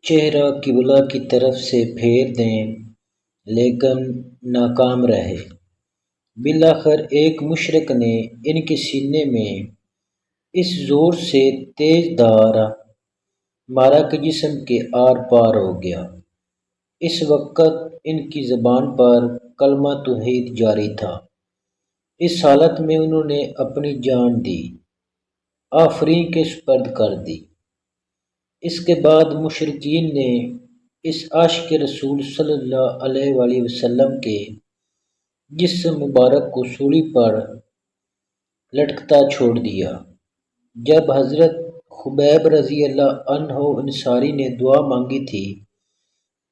چہرہ قبلہ کی طرف سے پھیر دیں لیکن ناکام رہے۔ بالآخر ایک مشرک نے ان کے سینے میں اس زور سے تیز دھارا مارا کہ جسم کے آر پار ہو گیا۔ اس وقت ان کی زبان پر کلمہ توحید جاری تھا۔ اس حالت میں انہوں نے اپنی جان دی، آفرین کے سپرد کر دی۔ اس کے بعد مشرکین نے اس عاشق رسول صلی اللہ علیہ وآلہ وسلم کے جسم مبارک کو سولی پر لٹکتا چھوڑ دیا۔ جب حضرت خبیب رضی اللہ عنہ انصاری نے دعا مانگی تھی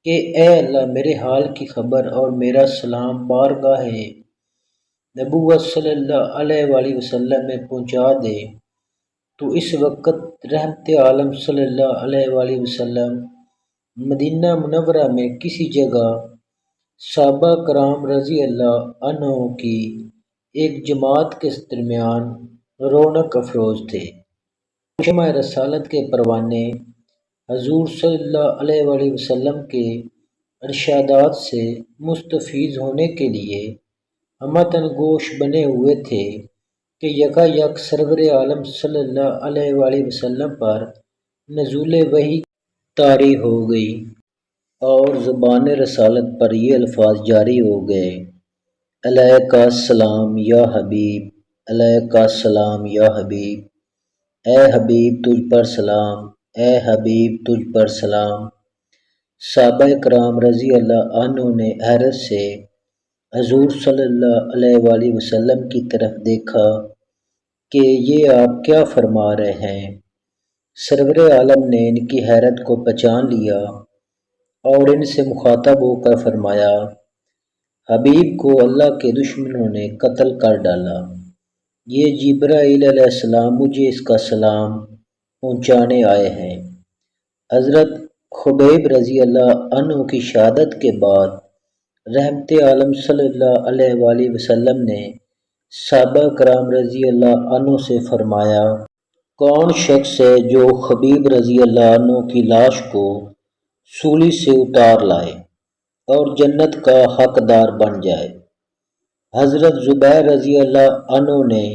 کہ اے اللہ میرے حال کی خبر اور میرا سلام بارگاہ نبوت صلی اللہ علیہ وآلہ وسلم میں پہنچا دے، تو اس وقت رحمت عالم صلی اللہ علیہ وآلہ وسلم مدینہ منورہ میں کسی جگہ صحابہ کرام رضی اللہ عنہم کی ایک جماعت کے درمیان رونق افروز تھے۔ شمع رسالت کے پروانے حضور صلی اللہ علیہ وآلہ وسلم کے ارشادات سے مستفیض ہونے کے لیے ہمتاً گوش بنے ہوئے تھے کہ یکا سرور عالم صلی اللہ علیہ وآلہ وسلم پر نزول وحی طاری ہو گئی اور زبان رسالت پر یہ الفاظ جاری ہو گئے: علیک السلام یا حبیب، علیک السلام یا حبیب، اے حبیب تجھ پر سلام، اے حبیب تجھ پر سلام۔ صحابہ کرام رضی اللہ عنہ نے حیرت سے حضور صلی اللہ علیہ وآلہ وسلم کی طرف دیکھا کہ یہ آپ کیا فرما رہے ہیں۔ سرور عالم نے ان کی حیرت کو پہچان لیا اور ان سے مخاطب ہو کر فرمایا: حبیب کو اللہ کے دشمنوں نے قتل کر ڈالا، یہ جبرائیل علیہ السلام مجھے اس کا سلام پہنچانے آئے ہیں۔ حضرت خبیب رضی اللہ عنہ کی شہادت کے بعد رحمت عالم صلی اللہ علیہ وآلہ وسلم نے صحابہ کرام رضی اللہ عنہ سے فرمایا: کون شخص ہے جو خبیب رضی اللہ عنہ کی لاش کو سولی سے اتار لائے اور جنت کا حقدار بن جائے؟ حضرت زبیر رضی اللہ عنہ نے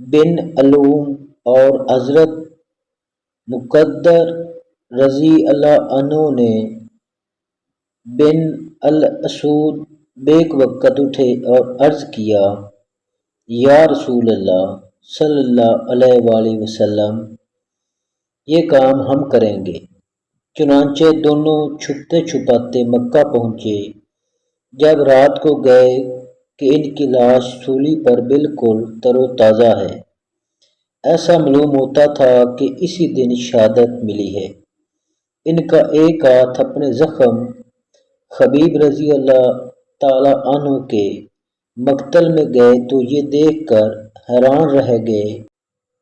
بن علوم اور حضرت مقدر رضی اللہ عنہ نے بن الاسود بیک وقت اٹھے اور عرض کیا: یا رسول اللہ صلی اللہ علیہ وآلہ وسلم، یہ کام ہم کریں گے۔ چنانچہ دونوں چھپتے چھپاتے مکہ پہنچے۔ جب رات کو گئے کہ ان کی لاش سولی پر بالکل تر و تازہ ہے، ایسا معلوم ہوتا تھا کہ اسی دن شہادت ملی ہے۔ ان کا ایک ہاتھ اپنے زخم خبیب رضی اللہ تعالی عنہ کے مقتل میں گئے تو یہ دیکھ کر حیران رہ گئے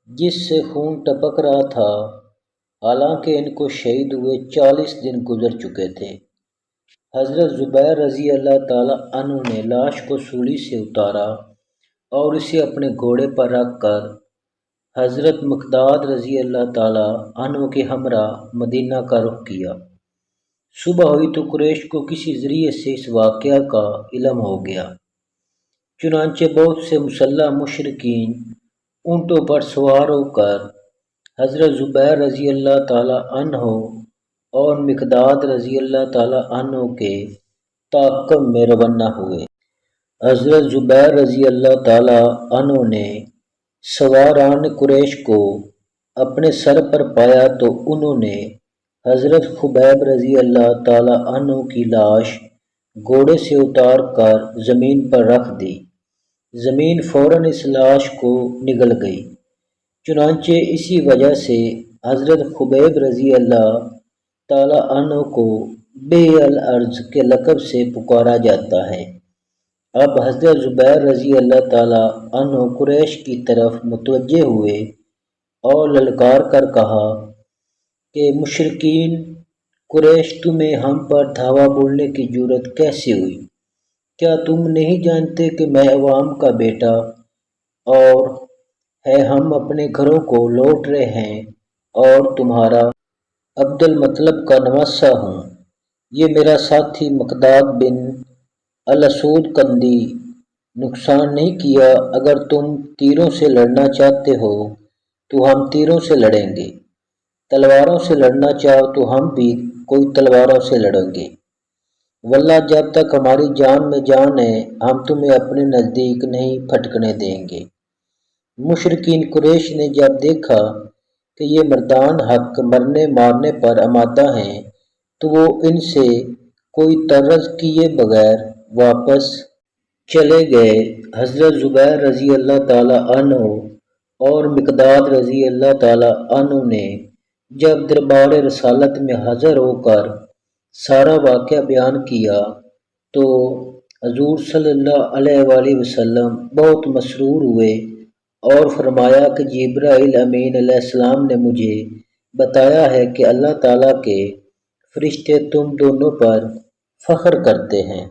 جس سے خون ٹپک رہا تھا، حالانکہ ان کو شہید ہوئے 40 دن گزر چکے تھے۔ حضرت زبیر رضی اللہ تعالی عنہ نے لاش کو سولی سے اتارا اور اسے اپنے گھوڑے پر رکھ کر حضرت مقداد رضی اللہ تعالی عنہ کے ہمراہ مدینہ کا رخ کیا۔ صبح ہوئی تو قریش کو کسی ذریعے سے اس واقعہ کا علم ہو گیا، چنانچہ بہت سے مسلح مشرکین اونٹوں پر سوار ہو کر حضرت زبیر رضی اللہ تعالی عنہ اور مقداد رضی اللہ تعالی عنہ کے تعاقب میں روانہ ہوئے۔ حضرت زبیر رضی اللہ تعالی عنہ نے سواران قریش کو اپنے سر پر پایا تو انہوں نے حضرت خبیب رضی اللہ تعالی عنہ کی لاش گھوڑے سے اتار کر زمین پر رکھ دی۔ زمین فوراً اس لاش کو نگل گئی۔ چنانچہ اسی وجہ سے حضرت خبیب رضی اللہ تعالی عنہ کو بے الارض کے لقب سے پکارا جاتا ہے۔ اب حضرت زبیر رضی اللہ تعالی عنہ قریش کی طرف متوجہ ہوئے اور للکار کر کہا کہ مشرکین قریش، تمہیں ہم پر دھاوا بولنے کی جرأت کیسے ہوئی؟ کیا تم نہیں جانتے کہ میں عوام کا بیٹا اور ہم اپنے گھروں کو لوٹ رہے ہیں اور تمہارا عبد المطلب کا نواسہ ہوں۔ یہ میرا ساتھی مقداد بن الاسود کندی نقصان نہیں کیا۔ اگر تم تیروں سے لڑنا چاہتے ہو تو ہم تیروں سے لڑیں گے، تلواروں سے لڑنا چاہو تو ہم بھی کوئی تلواروں سے لڑیں گے، واللہ جب تک ہماری جان میں جان ہے ہم تمہیں اپنے نزدیک نہیں پھٹکنے دیں گے۔ مشرکین قریش نے جب دیکھا کہ یہ مردان حق مرنے مارنے پر آمادہ ہیں تو وہ ان سے کوئی طرز کیے بغیر واپس چلے گئے۔ حضرت زبیر رضی اللہ تعالیٰ عنہ اور مقداد رضی اللہ تعالیٰ عنہ نے جب دربار رسالت میں حاضر ہو کر سارا واقعہ بیان کیا تو حضور صلی اللہ علیہ وآلہ وسلم بہت مسرور ہوئے اور فرمایا کہ جبرائیل امین علیہ السلام نے مجھے بتایا ہے کہ اللہ تعالیٰ کے فرشتے تم دونوں پر فخر کرتے ہیں۔